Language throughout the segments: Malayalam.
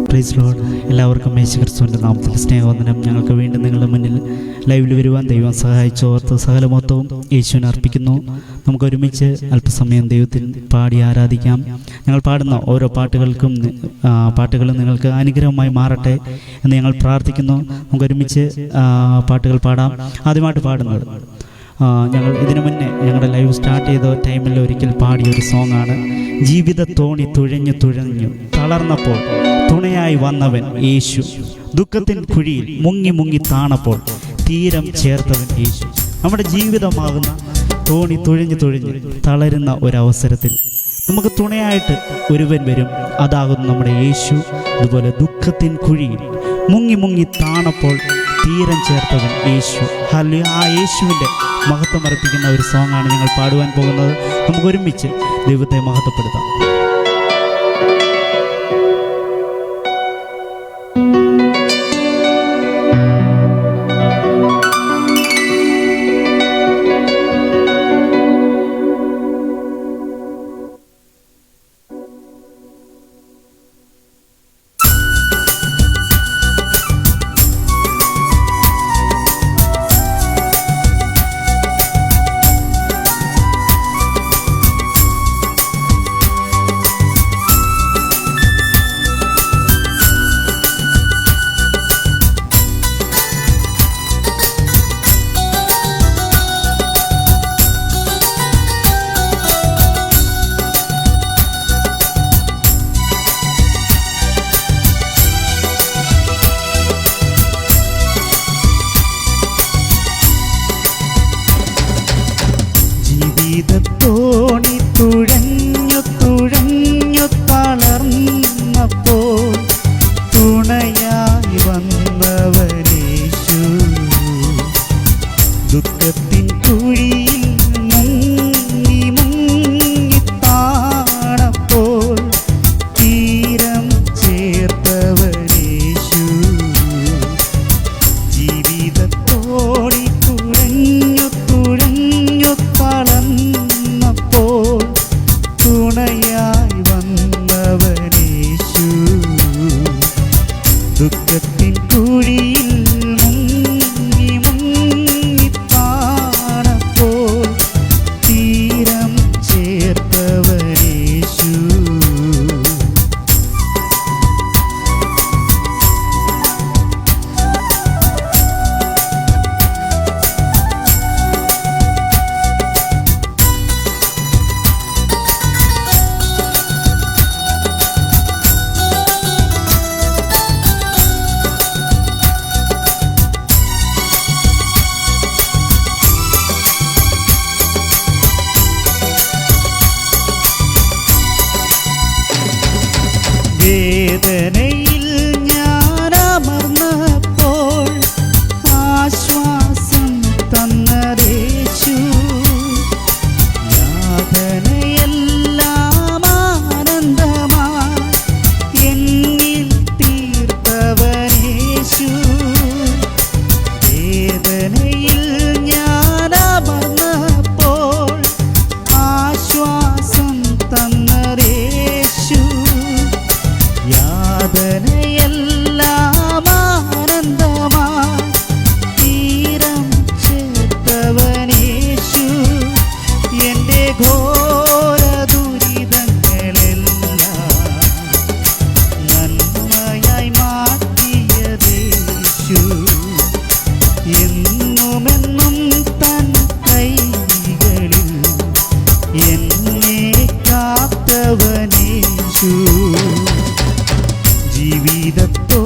Praise Lord. എല്ലാവർക്കും യേശുക്രിസ്തുവിൻ്റെ നാമത്തിൽ സ്നേഹവന്ദനം. ഞങ്ങൾക്ക് വീണ്ടും നിങ്ങളുടെ മുന്നിൽ ലൈവിൽ വരുവാൻ ദൈവം സഹായിച്ചോർത്ത് സകലമൊത്തവും യേശുവിനെ അർപ്പിക്കുന്നു. നമുക്ക് ഒരുമിച്ച് അല്പസമയം ദൈവത്തിൽ പാടി ആരാധിക്കാം. ഞങ്ങൾ പാടുന്ന ഓരോ പാട്ടുകളും നിങ്ങൾക്ക് അനുഗ്രഹമായി മാറട്ടെ എന്ന് ഞങ്ങൾ പ്രാർത്ഥിക്കുന്നു. നമുക്ക് ഒരുമിച്ച് പാട്ടുകൾ പാടാം. ആദ്യമായിട്ട് പാടുന്നത് ഞങ്ങൾ ഇതിനു മുന്നേ ഞങ്ങളുടെ ലൈവ് സ്റ്റാർട്ട് ചെയ്ത ടൈമിൽ ഒരിക്കൽ പാടിയൊരു സോങ്ങാണ്. ജീവിത തോണി തുഴഞ്ഞു തുഴഞ്ഞു തളർന്നപ്പോൾ തുണയായി വന്നവൻ യേശു, ദുഃഖത്തിൻ കുഴിയിൽ മുങ്ങി മുങ്ങി താണപ്പോൾ തീരം ചേർത്തവൻ യേശു. നമ്മുടെ ജീവിതമാകുന്ന തോണി തുഴഞ്ഞു തുഴഞ്ഞ് തളരുന്ന ഒരവസരത്തിൽ നമുക്ക് തുണയായിട്ട് ഒരുവൻ വരും, അതാകുന്നു നമ്മുടെ യേശു. അതുപോലെ ദുഃഖത്തിൻ കുഴിയിൽ മുങ്ങി മുങ്ങി താണപ്പോൾ തീരം ചേർത്തവൻ യേശു. ഹല്ലേലൂയ. ആ യേശുവിൻ്റെ മഹത്വം അർപ്പിക്കുന്ന ഒരു സോങ്ങാണ് ഞങ്ങൾ പാടുവാൻ പോകുന്നത്. നമുക്ക് ഒരുമിച്ച് ദൈവത്തെ മഹത്വപ്പെടുത്താം. തോണി തുഴഞ്ഞു തുഴഞ്ഞു തളർന്നപ്പോൾ തുണയായി വന്നവനേശു, ദുഃഖത്തിൻ കുഴിയിൽ മുങ്ങി മുങ്ങി താണപ്പോൾ തീരം ചേർത്തവനേശു. ജീവിതത്തോണി തുഴഞ്ഞു തുഴഞ്ഞു തളർന്നപ്പോൾ തുണയായി വന്നവനേശു, ദുഃഖത്തിൻ കുഴിയിൽ മുങ്ങി മുങ്ങി താണപ്പോൾ തീരം ചേർത്തവനേശു. വേദനയിൽ ഞാൻ അമർന്നപ്പോൾ ആശ്വാസം തന്നേശു, യാതനയെല്ലാം ആനന്ദമായി എന്നിൽ തീർത്തവനേശു. വേദനയിൽ ഞാൻ അമർന്നപ്പോൾ ആശ്വാസം തന്നേശു, യാതനയെല്ലാം ആനന്ദമായി തീരം ചേർത്തവനേശു. എൻ്റെ ഘോര ദുരിതങ്ങളെല്ലാം നന്മയായി മാറ്റിയതേശു, എന്നുമെന്നും തൻ കൈകളിൽ എന്നെ കാത്തവനേശു. ജീവിതത്തെ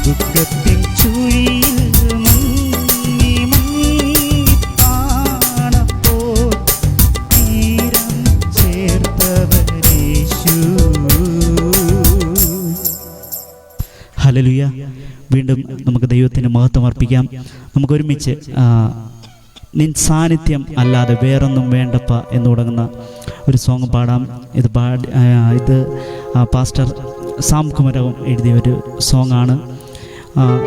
ദുഃഖത്തിൻ ചുഴിയിൽ മുങ്ങി മുങ്ങിപ്പാണപ്പോൾ തീരം ചേർത്തവനേശു. ഹല്ലേലൂയ. വീണ്ടും നമുക്ക് ദൈവത്തിന് മഹത്വം അർപ്പിക്കാം. നമുക്കൊരുമിച്ച് നിൻ സാന്നിധ്യം അല്ലാതെ വേറൊന്നും വേണ്ടപ്പ എന്ന് തുടങ്ങുന്ന ഒരു സോങ് പാടാം. ഇത് പാസ്റ്റർ സാം കുമരകം എഴുതിയ ഒരു സോങ്ങാണ്.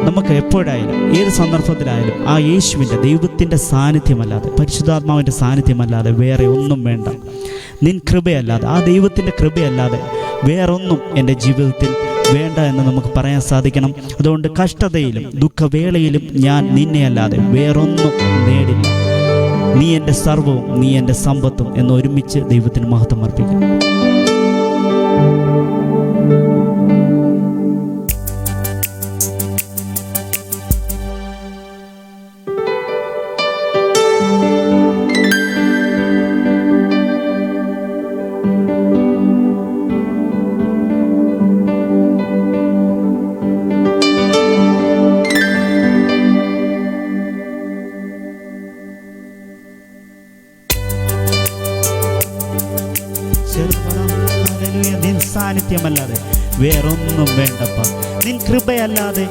നമുക്ക് എപ്പോഴായാലും ഏത് സന്ദർഭത്തിലായാലും ആ യേശുവിൻ്റെ ദൈവത്തിൻ്റെ സാന്നിധ്യമല്ലാതെ, പരിശുദ്ധാത്മാവിൻ്റെ സാന്നിധ്യമല്ലാതെ വേറെ ഒന്നും വേണ്ട. നിൻ കൃപയല്ലാതെ, ആ ദൈവത്തിൻ്റെ കൃപയല്ലാതെ വേറൊന്നും എൻ്റെ ജീവിതത്തിൽ വേണ്ട എന്ന് നമുക്ക് പറയാൻ സാധിക്കണം. അതുകൊണ്ട് കഷ്ടതയിലും ദുഃഖവേളയിലും ഞാൻ നിന്നെയല്ലാതെ വേറൊന്നും നേടില്ല. നീ എൻ്റെ സർവവും, നീ എൻ്റെ സമ്പത്തും എന്ന് ഒരുമിച്ച് ദൈവത്തിന് മഹത്വം അർപ്പിക്കാം. നിൻ സാന്നിധ്യമല്ലാതെ വേറൊന്നും വേണ്ടപ്പ. നിൻ കൃപയല്ലാതെ,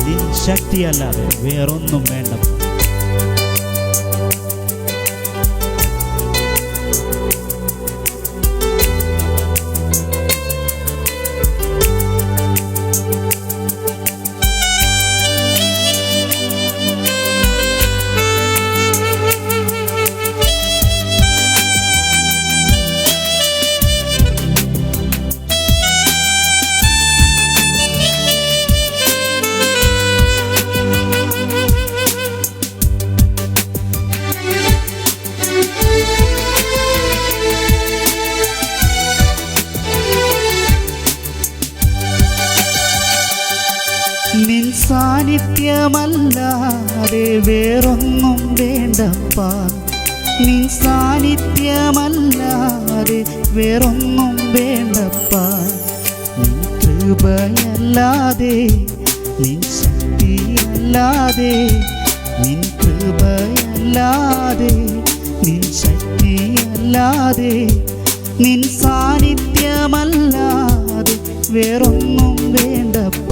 നിൻ ശക്തിയല്ലാതെ വേറൊന്നും വേണ്ടപ്പ. നിൻ സാന്നിധ്യമല്ലാതെ വേറൊന്നും വേണ്ടപ്പ. നിൻ സാന്നിധ്യമല്ലാതെ വേറൊന്നും വേണ്ടപ്പ. നിൻ കൃപയല്ലാതെ, നിൻ ശക്തിയല്ലാതെ, നിൻ കൃപയല്ലാതെ, നിൻ ശക്തിയല്ലാതെ, നിൻ സാന്നിധ്യമല്ലാതെ വേറൊന്നും വേണ്ടപ്പ.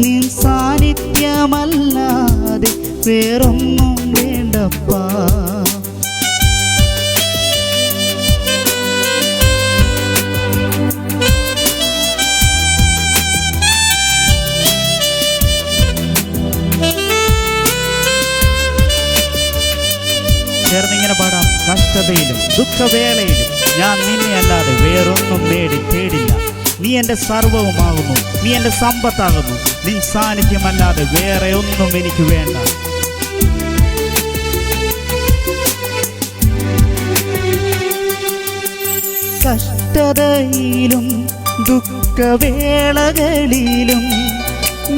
നിൻ സാന്നിധ്യമല്ലാതെ വേറൊന്നും വേണ്ടപ്പ. ചേർന്നിങ്ങനെ പാടാം. കഷ്ടതയിലും ദുഃഖവേളയിലും ഞാൻ നിന്നെയല്ലാതെ വേറൊന്നും തേടില്ല. നീ എൻ്റെ സർവവുമാകുന്നു, നീ എൻ്റെ സമ്പത്താകുന്നു. നിൻ സാന്നിധ്യമല്ലാതെ വേറെ ഒന്നും എനിക്ക് വേണ്ട. കഷ്ടതയിലും ദുഃഖവേളകളിലും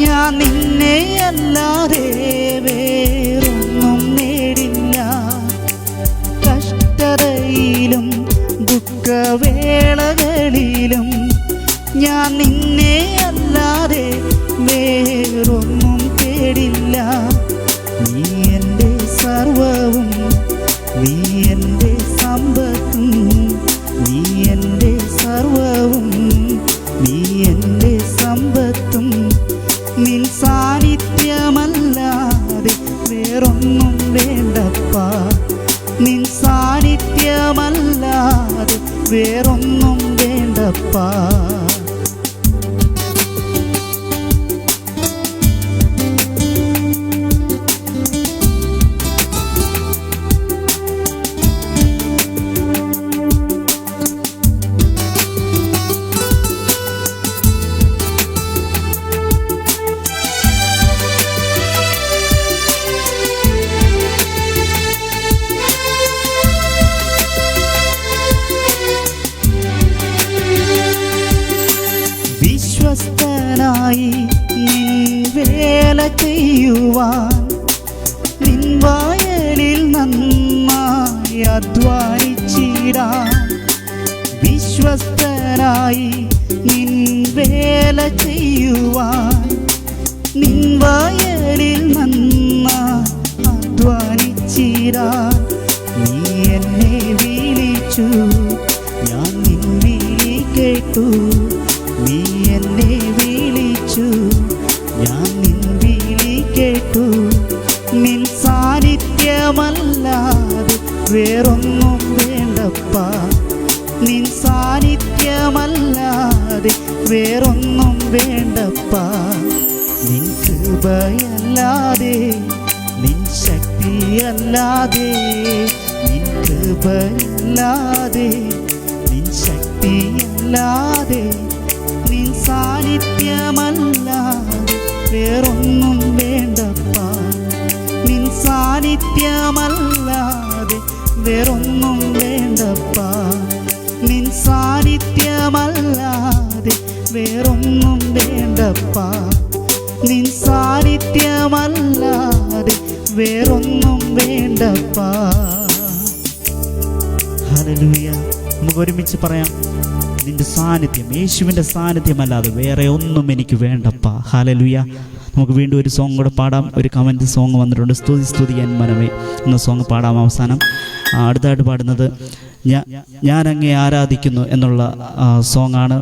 ഞാൻ നിന്നെയല്ലാതെ വേറൊന്നും നേടില്ല. കഷ്ടതയിലും ദുഃഖവേളകളിലും ഞാൻ നിന്നെയല്ലാതെ വേറൊന്നും തേടില്ല. നീ എൻ്റെ സർവവും, നീ എൻ്റെ സമ്പത്തും, നീ എൻ്റെ സർവവും, നീ എൻ്റെ സമ്പത്തും. നിൻ സാന്നിധ്യമല്ലാതെ വേറൊന്നും വേണ്ടപ്പ. നിൻ സാന്നിധ്യമല്ലാതെ വേറൊന്നും വേണ്ടപ്പ. വിശ്വസ്തനായി നിൻ വേല ചെയ്യുവാൻ, നിൻ വയലിൽ നന്നായി അധ്വാനിച്ചിടാൻ. വിശ്വസ്തനായി നിൻ വേല ചെയ്യുവാൻ, കേട്ടു, നീ എന്നെ വിളിച്ചു, ഞാൻ നിൻ വിളി കേട്ടു. നിൻ സാന്നിധ്യമല്ലാതെ വേറൊന്നും വേണ്ടപ്പാ, നിൻ സാന്നിധ്യമല്ലാതെ വേറൊന്നും വേണ്ടപ്പാ. നിൻ കൃപയല്ലാതെ, നിൻ ശക്തിയല്ലാതെ, നിൻ കൃപയല്ലാതെ, നിൻ ശക്തിയല്ലാതെ, നിൻ സാന്നിധ്യമല്ലാതെ വേറൊന്നും വേണ്ടപ്പാ, നിൻ സാന്നിധ്യമല്ലാതെ വേറൊന്നും വേണ്ടപ്പാ, നിൻ സാന്നിധ്യമല്ലാതെ വേറൊന്നും വേണ്ടപ്പാ, നിൻ സാന്നിധ്യമല്ലാതെ വേറൊന്നും വേണ്ടപ്പാ. ഹല്ലേലൂയ. നമുക്ക് ഒരുമിച്ച് പറയാം, നിന്റെ സാന്നിധ്യം, യേശുവിൻ്റെ സാന്നിധ്യമല്ലാതെ വേറെ ഒന്നും എനിക്ക് വേണ്ടപ്പാ. ഹല്ലേലൂയ. നമുക്ക് വീണ്ടും ഒരു സോങ് കൂടെ പാടാം. ഒരു കമൻറ്റ് സോങ് വന്നിട്ടുണ്ട്, സ്തുതിയാൻ മനമേ എന്ന സോങ് പാടാം അവസാനം. അടുത്തായിട്ട് പാടുന്നത് ഞാൻ അങ്ങേ ആരാധിക്കുന്നു എന്നുള്ള സോങ്ങാണ്.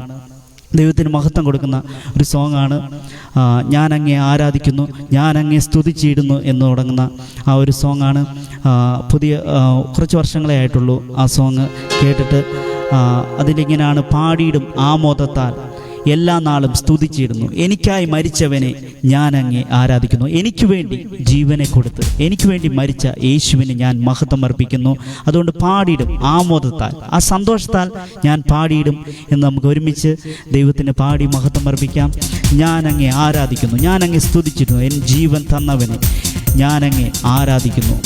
ദൈവത്തിന് മഹത്വം കൊടുക്കുന്ന ഒരു സോങ്ങാണ്. ഞാൻ അങ്ങേ ആരാധിക്കുന്നു, ഞാൻ അങ്ങേ സ്തുതിച്ചിടുന്നു എന്ന് തുടങ്ങുന്ന ആ ഒരു സോങ്ങാണ്. പുതിയ കുറച്ച് വർഷങ്ങളേ ആയിട്ടുള്ളൂ ആ സോങ് കേട്ടിട്ട്. അതിലിങ്ങനെയാണ്: പാടിയിടും ആമോദത്താൽ എല്ലാ നാളും സ്തുതിച്ചിടുന്നു, എനിക്കായി മരിച്ചവനെ ഞാൻ അങ്ങേ ആരാധിക്കുന്നു. എനിക്ക് വേണ്ടി ജീവനെ കൊടുത്ത് എനിക്ക് വേണ്ടി മരിച്ച യേശുവിന് ഞാൻ മഹത്വം അർപ്പിക്കുന്നു. അതുകൊണ്ട് പാടിയിടും ആമോദത്താൽ, ആ സന്തോഷത്താൽ ഞാൻ പാടിയിടും എന്ന് നമുക്ക് ഒരുമിച്ച് ദൈവത്തിന് പാടി മഹത്വം അർപ്പിക്കാം. ഞാൻ അങ്ങേ ആരാധിക്കുന്നു, ഞാൻ അങ്ങേ സ്തുതിച്ചിരുന്നു, എൻ ജീവൻ തന്നവനെ ഞാൻ അങ്ങേ ആരാധിക്കുന്നു.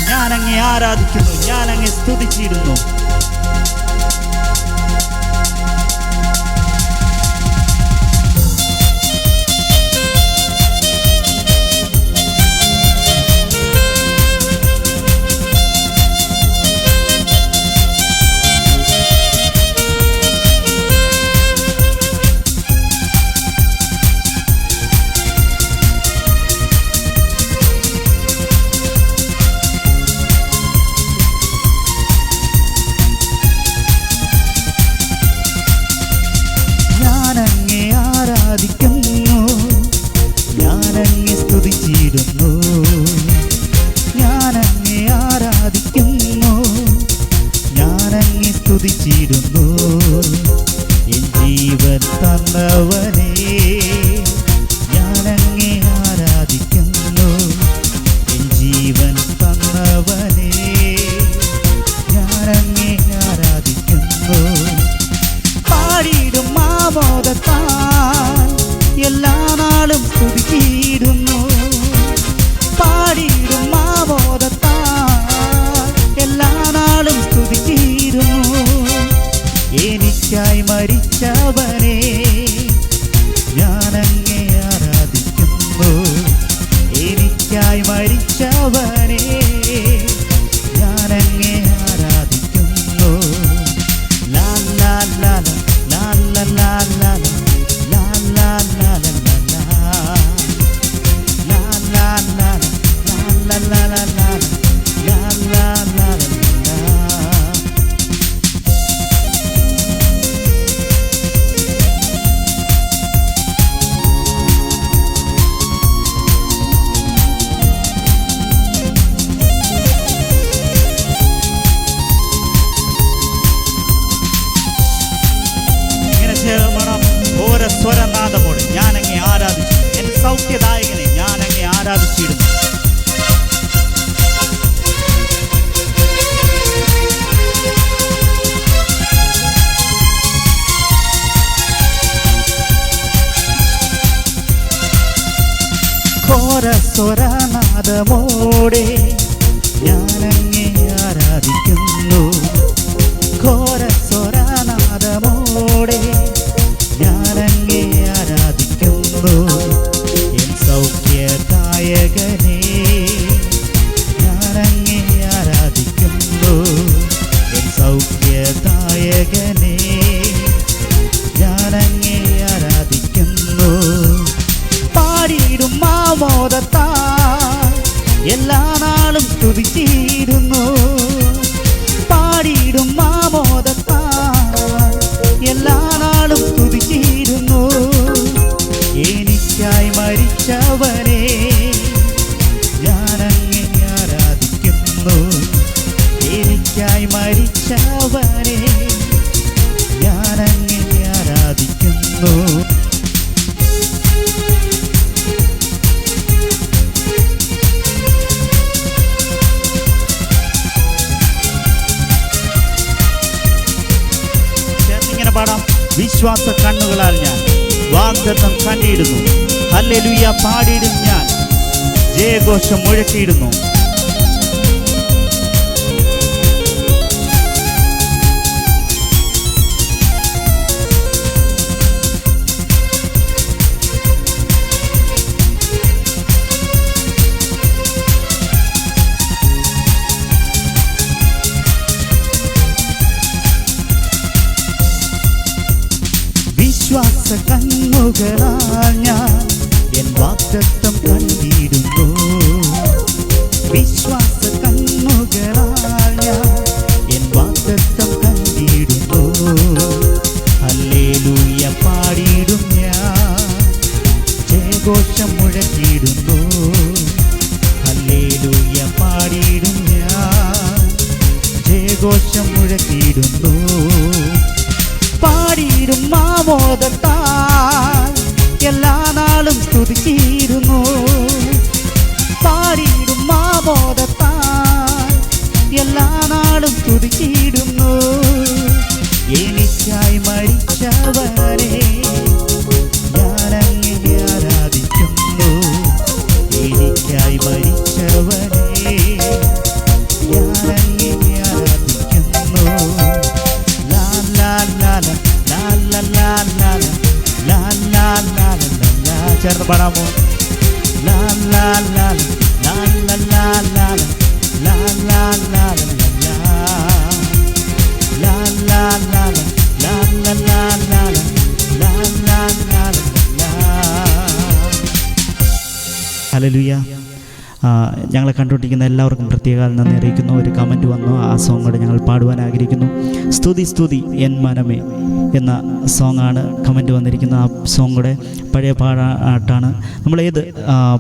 ഞാൻ അങ്ങേ ആരാധിക്കുന്നു, ഞാൻ അങ്ങേ സ്തുതിച്ചിരുന്നു. സ്തുതിച്ചിടുന്നു, എൻ ജീവൻ തന്നവനെ ഞാനങ്ങേ ആരാധിക്കുന്നു, എൻ ജീവൻ തന്നവനെ ഞാനങ്ങേ ആരാധിക്കുന്നു. പാടിയിടും ആമോദത്താൽ എല്ലാ നാളും സ്തുതിച്ചിടുന്നു, പാടിയിടും ആമോദത്താൽ എല്ലാ നാളും സ്തുതിച്ചിടുന്നു. എനിക്കായി മരിച്ചവനെ ഞാനങ്ങേ ആരാധിക്കുന്നു, എനിക്കായി മരിച്ചവനെ ഞാനങ്ങേ ആരാധിക്കുന്നു. ലാ ലാ ലാ ലാ ലാ ലാ ലാ ലാ ലാ ലാ ലാ ലാ ലാ ലാ ലാ ലാ. ഓരോ സ്വരനാഥമോട് ഞാനങ്ങേ ആരാധിച്ചു, എൻ സൗഖ്യദായകനെ ഞാനങ്ങേ ആരാധിച്ചിരുന്നു. ഘോര സ്വരനാഥമോടെ ഞാനങ്ങേ ആരാധിക്കുന്നു, ഘോര സ്വര പാട്ടുപാടുമ്പോടെ ഞാനങ്ങേ ആരാധിക്കുന്നു എൻ സൗഖ്യദായകനേ. ഞാനങ്ങേ ആരാധിക്കുന്നു എൻ സൗഖ്യദായകനേ. ഞാനങ്ങേ ആരാധിക്കുന്നു. പാടിയിടും ആമോദത്താൽ എല്ലാ നാളും സ്തുതിച്ചിരുന്നു. പാടിയിടും ആമോദത്താൽ എല്ലാ നാളും സ്തുതിച്ചിരുന്നു. എനിക്കായി മരിച്ചവനെ ഞാനങ്ങേ ആരാധിക്കുന്നു. എനിക്കായി മരിച്ചവനെ ഞാനങ്ങേ ആരാധിക്കുന്നു. പാടാം. വിശ്വാസ കണ്ണുകളാൽ ഞാൻ വാഗ്ദത്തം കണ്ടിടുന്നു. ഹല്ലേലൂയ പാടിയിടും ഞാൻ, ജയഘോഷം മുഴക്കിയിടുന്നു. വിശ്വാസ കണ്ണുകളാൽ ഞാൻ എൻ വാഗ്ദത്തം കണ്ടിടുന്നു. വിശ്വാസ കണ്ണുകളാൽ ഞാൻ എൻ വാഗ്ദത്തം കണ്ടിടുന്നു. ഹല്ലേലൂയ പാടിയിടും ഞാൻ, ജയഘോഷം മുഴക്കിയിടുന്നു. ഹല്ലേലൂയ പാടിയിടും ഞാൻ, ജയഘോഷം മുഴക്കിയിടുന്നു. പാടിയിടും ആമോദത്താൽ എല്ലാ നാളും സ്തുതിച്ചിരുന്നു. പാടിയിടും ആമോദത്താൽ എല്ലാ നാളും സ്തുതിച്ചിരുന്നു. എനിക്കായി മരിച്ചവനെ ഞാനങ്ങേ ആരാധിക്കുന്നു. എനിക്കായി മരിച്ചവനെ ഞാനങ്ങേ ആരാധിക്കുന്നു. ചേർന്ന് പാടാമോ? ഹല്ലേലൂയ. ഞങ്ങളെ കണ്ടുകൊണ്ടിരിക്കുന്ന എല്ലാവർക്കും പ്രത്യേക നന്ദി അറിയിക്കുന്നു. ഒരു കമൻറ്റ് വന്നു, ആ സോങ് കൂടെ ഞങ്ങൾ പാടുവാൻ ആഗ്രഹിക്കുന്നു. സ്തുതി സ്തുതി എൻ മനമേ എന്ന സോങ്ങാണ് കമൻറ്റ് വന്നിരിക്കുന്നത്. ആ സോങ് കൂടെ പഴയ പാട്ടാണ്. നമ്മൾ ഏത്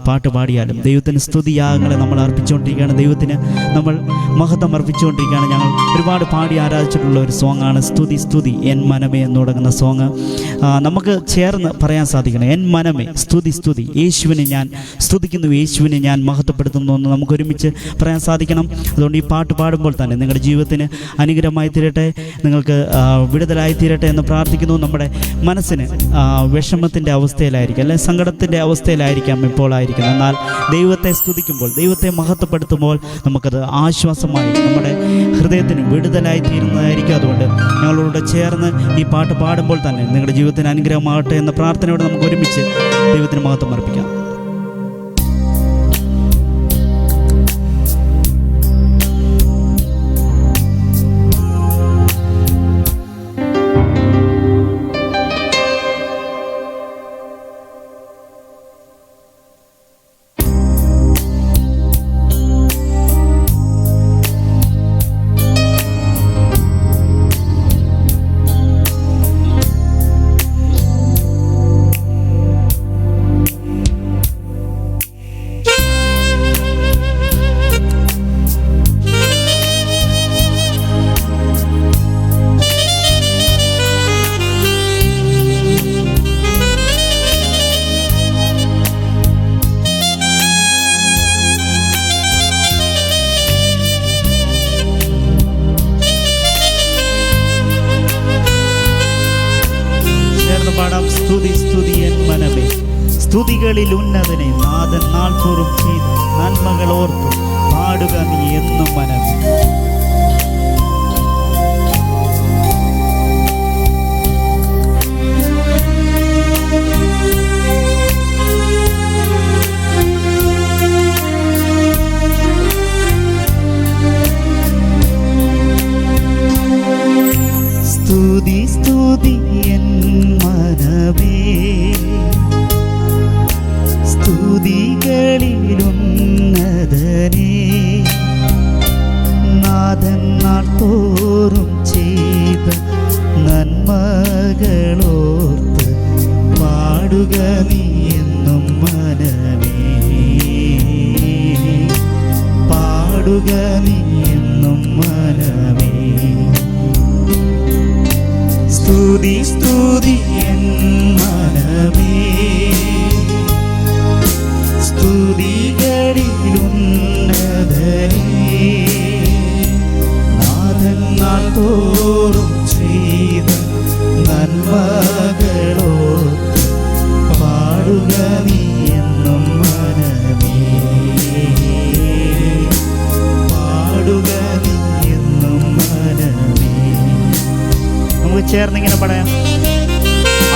പാട്ട് പാടിയാലും ദൈവത്തിന് സ്തുതിയാഗങ്ങളെ നമ്മൾ അർപ്പിച്ചുകൊണ്ടിരിക്കുകയാണ്. ദൈവത്തിന് നമ്മൾ മഹത്വം അർപ്പിച്ചുകൊണ്ടിരിക്കുകയാണ്. ഞങ്ങൾ ഒരുപാട് പാടി ആരാധിച്ചിട്ടുള്ള ഒരു സോങ്ങാണ് സ്തുതി സ്തുതി എൻ മനമേ എന്ന് തുടങ്ങുന്ന സോങ്. നമുക്ക് ചേർന്ന് പറയാൻ സാധിക്കണം, എൻ മനമേ സ്തുതി സ്തുതി, യേശുവിനെ ഞാൻ സ്തുതിക്കുന്നു, യേശുവിനെ ഞാൻ മഹത്വപ്പെടുത്തുന്നു എന്ന് നമുക്ക് ഒരുമിച്ച് പറയാൻ സാധിക്കണം. അതുകൊണ്ട് ഈ പാട്ട് പാടുമ്പോൾ തന്നെ നിങ്ങളുടെ ജീവിതത്തിന് അനുഗ്രഹമായി തീരട്ടെ, നിങ്ങൾക്ക് വിടുതലായി തീരട്ടെ എന്ന് പ്രാർത്ഥിക്കുന്നു. നമ്മുടെ മനസ്സിന് വിഷമത്തിൻ്റെ അവസ്ഥയിലായിരിക്കും, അല്ലെങ്കിൽ സങ്കടത്തിൻ്റെ അവസ്ഥയിലായിരിക്കാം ഇപ്പോൾ ആയിരിക്കുന്നത്. എന്നാൽ ദൈവത്തെ സ്തുതിക്കുമ്പോൾ, ദൈവത്തെ മഹത്വപ്പെടുത്തുമ്പോൾ നമുക്കത് ആശ്വാസമായി നമ്മുടെ ഹൃദയത്തിന് വിടുതലായി തീരുന്നതായിരിക്കും. അതുകൊണ്ട് ഞങ്ങളോട് ചേർന്ന് ഈ പാട്ട് പാടുമ്പോൾ തന്നെ നിങ്ങളുടെ ജീവിതത്തിന് അനുഗ്രഹമാകട്ടെ എന്ന പ്രാർത്ഥനയോടെ നമുക്ക് ഒരുമിച്ച് ദൈവത്തിന് മഹത്വം അർപ്പിക്കാം. സ്തുതി സ്തുതി എൻ മനമേ, സ്തുതികളിൽ ഉന്നതനെ നാഥൻ നാൾ തോറും ചെയ്ത നന്മകൾ ഓർത്തു പാടുക നീ എന്നും മനമേ. നീ എന്നും മനമേ, പാടുക നീ എന്നും മനമേ. സ്തുതി സ്തുതി എൻ മനമേ, സ്തുതികളിലുന്നതനേ, നാഥൻ നാൾ തോറും ചെയ്ത നന്മകളോർത്ത് പാടുക നീ എന്നും മനമേ, പാടുക നീ എന്നും മനമേ. നമുക്ക് ചേർന്നിങ്ങനെ പറയാം.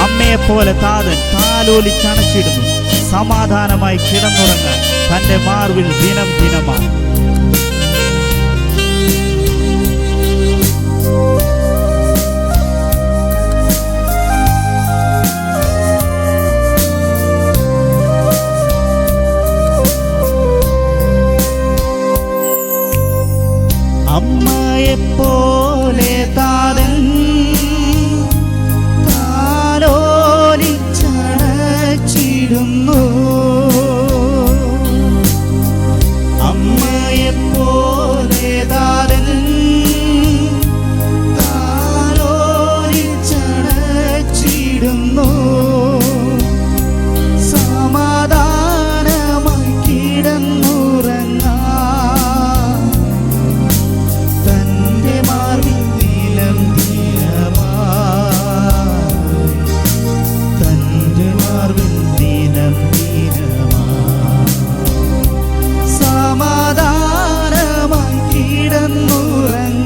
അമ്മയെപ്പോലെ താതൻ താലോലിച്ചണച്ചിടുന്നു, സമാധാനമായി കിടന്നുറങ്ങാൻ തൻ്റെ മാർവിൽ ദിനം ദിനമാണ്. അമ്മയെപ്പോലെ താതൻ താലോലിച്ചണച്ചിടുന്നു, അമ്മയെപ്പോലെ താതൻ താലോലിച്ചണച്ചിടുന്നു, സമാധാനമായി കിടന്നുറങ്ങാൻ തൻ്റെ മാർവിൽ ദിനം ദിനമായി, തൻ്റെ മാർവിൽ ദിനം ദിനമായി, സമാധാനമായി കിടന്നുറങ്ങാൻ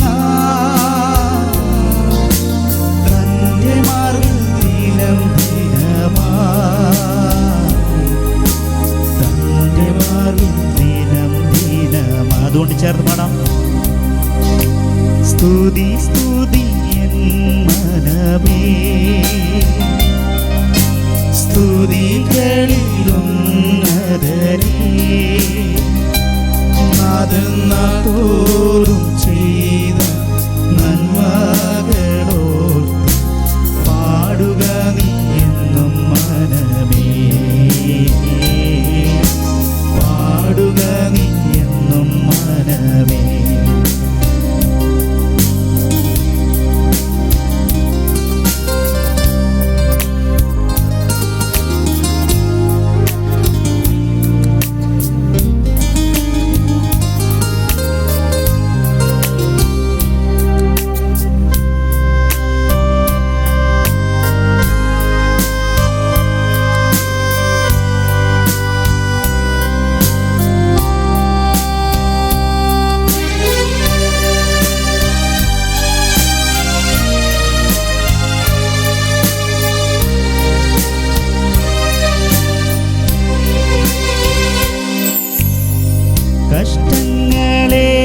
തൻ്റെ മാർവിൽ ദിനം ദിനമായി, തൻ്റെ മാർവിൽ ദിനം ദിനമായി. അതുകൊണ്ട് ചേർന്ന് പാടാം. സ്തുതി സ്തുതി എൻ മനമേ, സ്തുതികളിലുന്നതനേ, നാഥൻ നാൾ തോറും ചെയ്ത നന്മകളോർത്ത് പാടുക നീ എന്നും മനമേ, പാടുക നീ എന്നും മനമേ.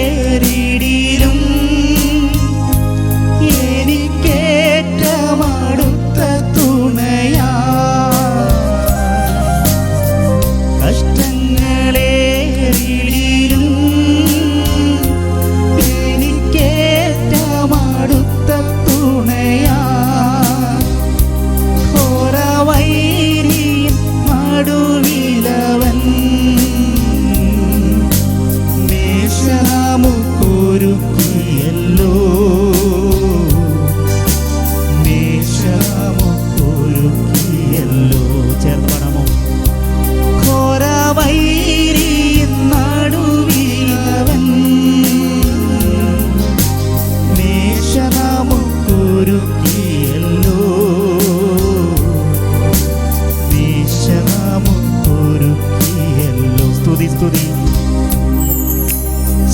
കഷ്ടങ്ങളേറിടിലും എനിക്കേറ്റമടുത്ത തുണയാ, കഷ്ടങ്ങളേറിടിലും എനിക്കേറ്റമടുത്ത തുണയാ, ഘോരവൈരിയിൻ നടുവിലവൻ മേശമുക്കൊരുക്കിയല്ലോ, മേശമുക്കൊരുക്കിയല്ലോ. ചേർന്ന് പാടാമോ? ഘോരവൈരിയിൻ നടുവിലവൻ മേശമുക്കൊരുക്കിയല്ലോ, മേശമുക്കൊരുക്കിയല്ലോ. സ്തുതി സ്തുതി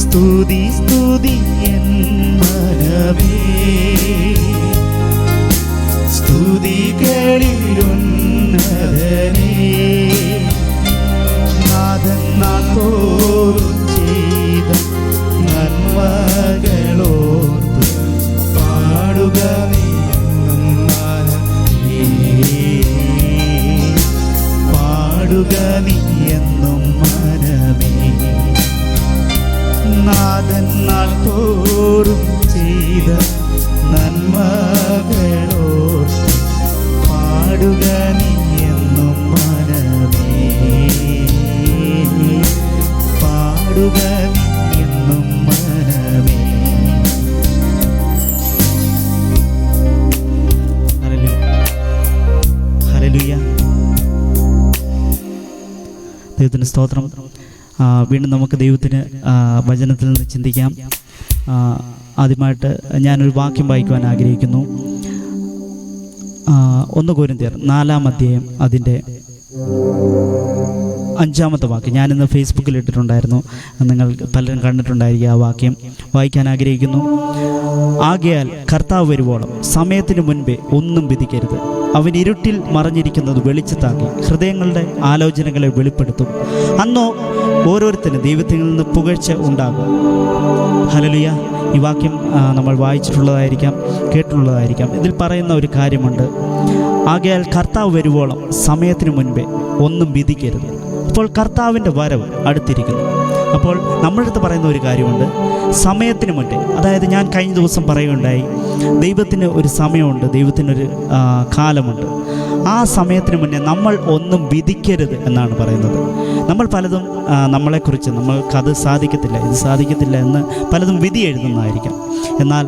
സ്തുതി സ്തുതി എൻ മനമേ, സ്തുതികളിലുന്നതനേ, നാഥൻ നാൾ തോറും ചെയ്ത നന്മകളോർത്ത് പാടുക നീ എന്നും മനമേ, പാടുക നീ എന്നും മനമേ. നാഥൻ നാൾ തോറും ചെയ്ത നന്മകളോർത്ത് പാടുക നീ എന്നും ദൈവത്തിന് സ്തോത്രം. വീണ്ടും നമുക്ക് ദൈവത്തിന് വചനത്തിൽ നിന്ന് ചിന്തിക്കാം. ആദ്യമായിട്ട് ഞാനൊരു വാക്യം വായിക്കുവാൻ ആഗ്രഹിക്കുന്നു. 1 കൊരിന്ത്യർ 4-ാം അധ്യായം അതിൻ്റെ 5-ാമത്തെ വാക്യം ഞാനിന്ന് ഫേസ്ബുക്കിൽ ഇട്ടിട്ടുണ്ടായിരുന്നു. നിങ്ങൾ പലരും കണ്ടിട്ടുണ്ടായിരിക്കും. ആ വാക്യം വായിക്കാൻ ആഗ്രഹിക്കുന്നു. ആകയാൽ കർത്താവ് വരുവോളം സമയത്തിന് മുൻപേ ഒന്നും വിധിക്കരുത്. അവൻ ഇരുട്ടിൽ മറഞ്ഞിരിക്കുന്നത് വെളിച്ചത്താക്കി ഹൃദയങ്ങളുടെ ആലോചനകളെ വെളിപ്പെടുത്തും. അന്നോ ഓരോരുത്തരും ദൈവത്തിൽ നിന്ന് പുകഴ്ച ഉണ്ടാകും. ഹല്ലേലൂയ. ഈ വാക്യം നമ്മൾ വായിച്ചിട്ടുള്ളതായിരിക്കാം, കേട്ടിട്ടുള്ളതായിരിക്കാം. ഇതിൽ പറയുന്ന ഒരു കാര്യമുണ്ട്. ആകയാൽ കർത്താവ് വരുവോളം സമയത്തിന് മുൻപേ ഒന്നും വിധിക്കരുത്. അപ്പോൾ കർത്താവിൻ്റെ വരവ് അടുത്തിരിക്കുന്നു. അപ്പോൾ നമ്മുടെ അടുത്ത് പറയുന്ന ഒരു കാര്യമുണ്ട്, സമയത്തിന് മുൻപേ. അതായത് ഞാൻ കഴിഞ്ഞ ദിവസം പറയുകയുണ്ടായി, ദൈവത്തിന് ഒരു സമയമുണ്ട്, ദൈവത്തിനൊരു കാലമുണ്ട്. ആ സമയത്തിന് മുന്നേ നമ്മൾ ഒന്നും വിധിക്കരുത് എന്നാണ് പറയുന്നത്. നമ്മൾ പലതും നമ്മളെക്കുറിച്ച് നമ്മൾക്കത് സാധിക്കത്തില്ല, ഇത് സാധിക്കത്തില്ല എന്ന് പലതും വിധി എഴുതുന്നതായിരിക്കാം. എന്നാൽ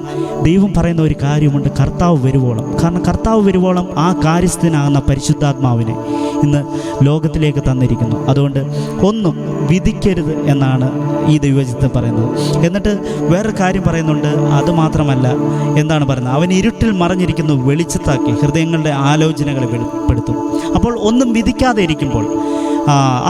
ദൈവം പറയുന്ന ഒരു കാര്യമുണ്ട്, കർത്താവ് വരുവോളം. കാരണം കർത്താവ് വരുവോളം ആ കാര്യസ്ഥനാകുന്ന പരിശുദ്ധാത്മാവിനെ ഇന്ന് ലോകത്തിലേക്ക് തന്നിരിക്കുന്നു. അതുകൊണ്ട് ഒന്നും വിധിക്കരുത് എന്നാണ് ഈ ദൈവവചനത്തിൽ പറയുന്നത്. എന്നിട്ട് വേറൊരു കാര്യം പറയുന്നുണ്ട്. അതുമാത്രമല്ല, എന്താണ് പറയുന്നത്? അവൻ ഇരുട്ടിൽ മറഞ്ഞിരിക്കുന്നു വെളിച്ചത്താക്കി ഹൃദയങ്ങളുടെ ആലോചനകളെ വെളിപ്പെടുത്തും. അപ്പോൾ ഒന്നും വിധിക്കാതെ ഇരിക്കുമ്പോൾ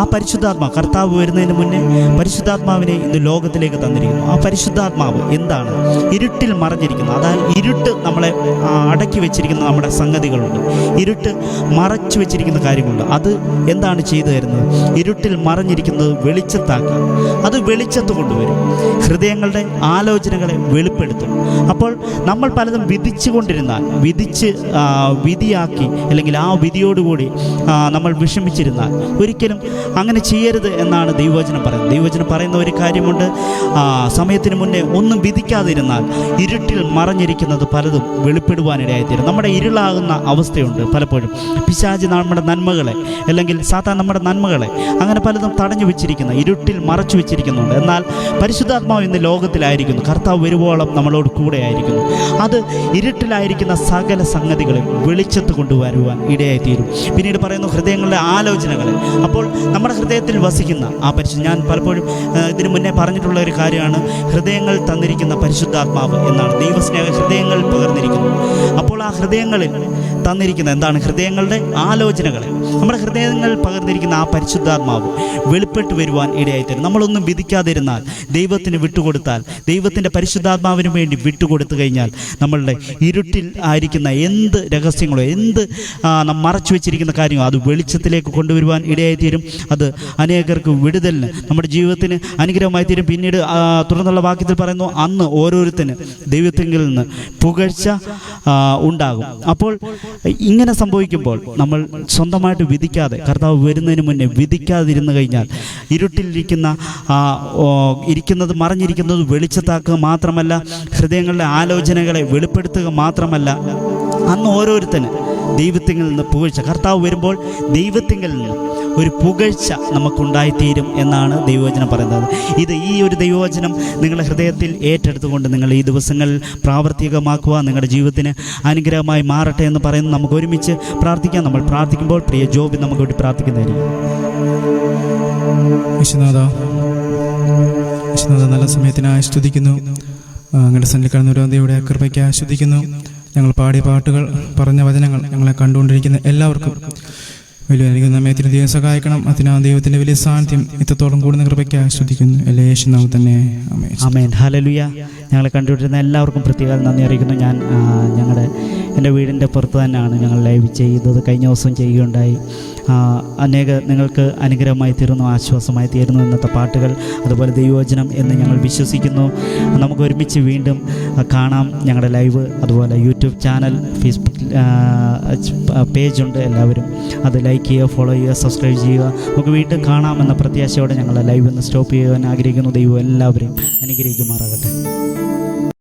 ആ പരിശുദ്ധാത്മാ, കർത്താവ് വരുന്നതിന് മുന്നേ പരിശുദ്ധാത്മാവിനെ ഇന്ന് ലോകത്തിലേക്ക് തന്നിരിക്കുന്നു. ആ പരിശുദ്ധാത്മാവ് എന്താണ്? ഇരുട്ടിൽ മറഞ്ഞിരിക്കുന്നു. അതായത് ഇരുട്ട് നമ്മളെ അടക്കി വെച്ചിരിക്കുന്ന നമ്മുടെ സംഗതികളുണ്ട്, ഇരുട്ട് മറച്ചു വെച്ചിരിക്കുന്ന കാര്യങ്ങളുണ്ട്. അത് എന്താണ് ചെയ്തു തരുന്നത്? ഇരുട്ടിൽ മറഞ്ഞിരിക്കുന്നത് വെളിച്ചത്താക്കി അത് വെളിച്ചത്ത് കൊണ്ടുവരും, ഹൃദയങ്ങളുടെ ആലോചനകളെ വെളിപ്പെടുത്തും. അപ്പോൾ നമ്മൾ പലതും വിധിച്ചു കൊണ്ടിരുന്നാൽ, വിധിയാക്കി അല്ലെങ്കിൽ ആ വിധിയോടുകൂടി നമ്മൾ വിഷമിച്ചിരുന്നാൽ ഒരിക്കലും അങ്ങനെ ചെയ്യരുത് എന്നാണ് ദൈവവചനം പറയുന്നത്. ദൈവവചനം പറയുന്ന ഒരു കാര്യമുണ്ട്, സമയത്തിന് മുന്നേ ഒന്നും വിധിക്കാതിരുന്നാൽ ഇരുട്ടിൽ മറഞ്ഞിരിക്കുന്നത് പലതും വെളിപ്പെടുവാനിടയായിത്തീരും. നമ്മുടെ ഇരുളാകുന്ന അവസ്ഥയുണ്ട് പലപ്പോഴും. പിശാച് നമ്മുടെ നന്മകളെ, അല്ലെങ്കിൽ സാത്താൻ നമ്മുടെ നന്മകളെ അങ്ങനെ പലതും തടഞ്ഞു വെച്ചിരിക്കുന്ന, ഇരുട്ടിൽ മറച്ചു വെച്ചിരിക്കുന്നുണ്ട്. എന്നാൽ പരിശുദ്ധാത്മാവ് ഇന്ന് ലോകത്തിലായിരിക്കുന്നു. കർത്താവ് വരുവോളം നമ്മളോട് കൂടെ ആയിരിക്കുന്നു. അത് ഇരുട്ടിലായിരിക്കുന്ന സകല സംഗതികളെ വെളിച്ചത്ത് കൊണ്ടുവരുവാൻ ഇടയായിത്തീരും. പിന്നീട് പറയുന്നു ഹൃദയങ്ങളുടെ ആലോചനകളെ. അപ്പോൾ നമ്മുടെ ഹൃദയത്തിൽ വസിക്കുന്ന ആ ഞാൻ പലപ്പോഴും ഇതിനു മുന്നേ പറഞ്ഞിട്ടുള്ള ഒരു കാര്യമാണ്, ഹൃദയങ്ങൾ തന്നിരിക്കുന്ന പരിശുദ്ധാത്മാവ് എന്നാണ്. ദൈവസ്നേഹ ഹൃദയങ്ങൾ പകർന്നിരിക്കുന്നു. അപ്പോൾ ആ ഹൃദയങ്ങളിൽ തന്നിരിക്കുന്ന എന്താണ്? ഹൃദയങ്ങളുടെ ആലോചനകളെ. നമ്മുടെ ഹൃദയങ്ങൾ പകർന്നിരിക്കുന്ന ആ പരിശുദ്ധാത്മാവ് വെളിപ്പെട്ട് വരുവാൻ ഇടയായിത്തരും. നമ്മളൊന്നും വിധിക്കാതിരുന്നാൽ, ദൈവത്തിന് വിട്ടുകൊടുത്താൽ, ദൈവത്തിൻ്റെ പരിശുദ്ധാത്മാവിന് വേണ്ടി വിട്ടുകൊടുത്തു കഴിഞ്ഞാൽ, നമ്മളുടെ ഇരുട്ടിൽ ആയിരിക്കുന്ന എന്ത് രഹസ്യങ്ങളോ എന്ത് മറച്ചു വെച്ചിരിക്കുന്ന കാര്യങ്ങളോ അത് വെളിച്ചത്തിലേക്ക് കൊണ്ടുവരുവാൻ ഇടയായിത്തീരും. അത് അനേകർക്ക് വിടുതലിന്, നമ്മുടെ ജീവിതത്തിന് അനുഗ്രഹമായി തീരും. പിന്നീട് തുടർന്നുള്ള വാക്യത്തിൽ പറയുന്നു, അന്ന് ഓരോരുത്തന് ദൈവത്തിങ്കിൽ നിന്ന് പുകഴ്ച ഉണ്ടാകും. അപ്പോൾ ഇങ്ങനെ സംഭവിക്കുമ്പോൾ നമ്മൾ സ്വന്തമായിട്ട് വിധിക്കാതെ, കർത്താവ് വരുന്നതിന് മുന്നേ വിധിക്കാതിരുന്നു കഴിഞ്ഞാൽ, ഇരുട്ടിലിരിക്കുന്നത് മറഞ്ഞിരിക്കുന്നത് വെളിച്ചത്താക്കുക മാത്രമല്ല, ഹൃദയങ്ങളുടെ ആലോചനകളെ വെളിപ്പെടുത്തുക മാത്രമല്ല, അന്ന് ഓരോരുത്തന് ദൈവത്തിങ്കിൽ നിന്ന് പുകഴ്ച, കർത്താവ് വരുമ്പോൾ ദൈവത്തിങ്കിൽ നിന്ന് ഒരു പുകഴ്ച നമുക്കുണ്ടായിത്തീരും എന്നാണ് ദൈവവചനം പറയുന്നത്. ഈ ഒരു ദൈവവചനം നിങ്ങളുടെ ഹൃദയത്തിൽ ഏറ്റെടുത്തുകൊണ്ട് നിങ്ങൾ ഈ ദിവസങ്ങളിൽ പ്രാവർത്തികമാക്കുക. നിങ്ങളുടെ ജീവിതത്തിന് അനുഗ്രഹമായി മാറട്ടെ എന്ന് പറയുന്നത് നമുക്ക് ഒരുമിച്ച് പ്രാർത്ഥിക്കാം. നമ്മൾ പ്രാർത്ഥിക്കുമ്പോൾ പ്രിയ ജോബി നമുക്ക് വേണ്ടി പ്രാർത്ഥിക്കുന്നതായിരിക്കും. വിശ്വനാഥ, നല്ല സമയത്തിനായി സ്തുതിക്കുന്നു. അങ്ങയുടെ സന്നിധിയിൽ കടന്നുവരുവാൻ കൃപയ്ക്കായി സ്തുതിക്കുന്നു. ഞങ്ങൾ പാടിയ പാട്ടുകൾ, പറഞ്ഞ വചനങ്ങൾ ഞങ്ങളെ കണ്ടുകൊണ്ടിരിക്കുന്ന എല്ലാവർക്കും വലിയ നമ്മയത്തിന് ദൈവം സഹായിക്കണം. അതിനാ ദൈവത്തിൻ്റെ വലിയ സാന്നിധ്യം ഇത്രത്തോളം കൂടുന്ന കൃപയ്ക്കായി സ്തുതിക്കുന്നു. എല്ലാ യേശുനാമത്തിൽ തന്നെ ആമേൻ. ഹല്ലേലൂയ. ഞങ്ങളെ കണ്ടുകൊണ്ടിരുന്ന എല്ലാവർക്കും പ്രത്യേകം നന്ദി അറിയിക്കുന്നു. എൻ്റെ വീടിൻ്റെ പുറത്ത് തന്നെയാണ് ഞങ്ങൾ ലൈവ് ചെയ്തത്. കഴിഞ്ഞ ദിവസം ചെയ്യുകയുണ്ടായി. നിങ്ങൾക്ക് അനുഗ്രഹമായി തീരുന്നു, ആശ്വാസമായി തീരുന്നു ഇന്നത്തെ പാട്ടുകൾ, അതുപോലെ ദൈവവചനം എന്ന് ഞങ്ങൾ വിശ്വസിക്കുന്നു. നമുക്ക് ഒരുമിച്ച് വീണ്ടും കാണാം. ഞങ്ങളുടെ ലൈവ്, അതുപോലെ യൂട്യൂബ് ചാനൽ, ഫേസ്ബുക്ക് പേജുണ്ട്. എല്ലാവരും അത് ലൈക്ക് ചെയ്യുക, ഫോളോ ചെയ്യുക, സബ്സ്ക്രൈബ് ചെയ്യുക. നമുക്ക് വീണ്ടും കാണാമെന്ന പ്രത്യാശയോടെ ഞങ്ങളുടെ ലൈവ് ഒന്ന് സ്റ്റോപ്പ് ചെയ്യുവാൻ ആഗ്രഹിക്കുന്നു. ദൈവം എല്ലാവരെയും അനുഗ്രഹിക്കുമാറാകട്ടെ.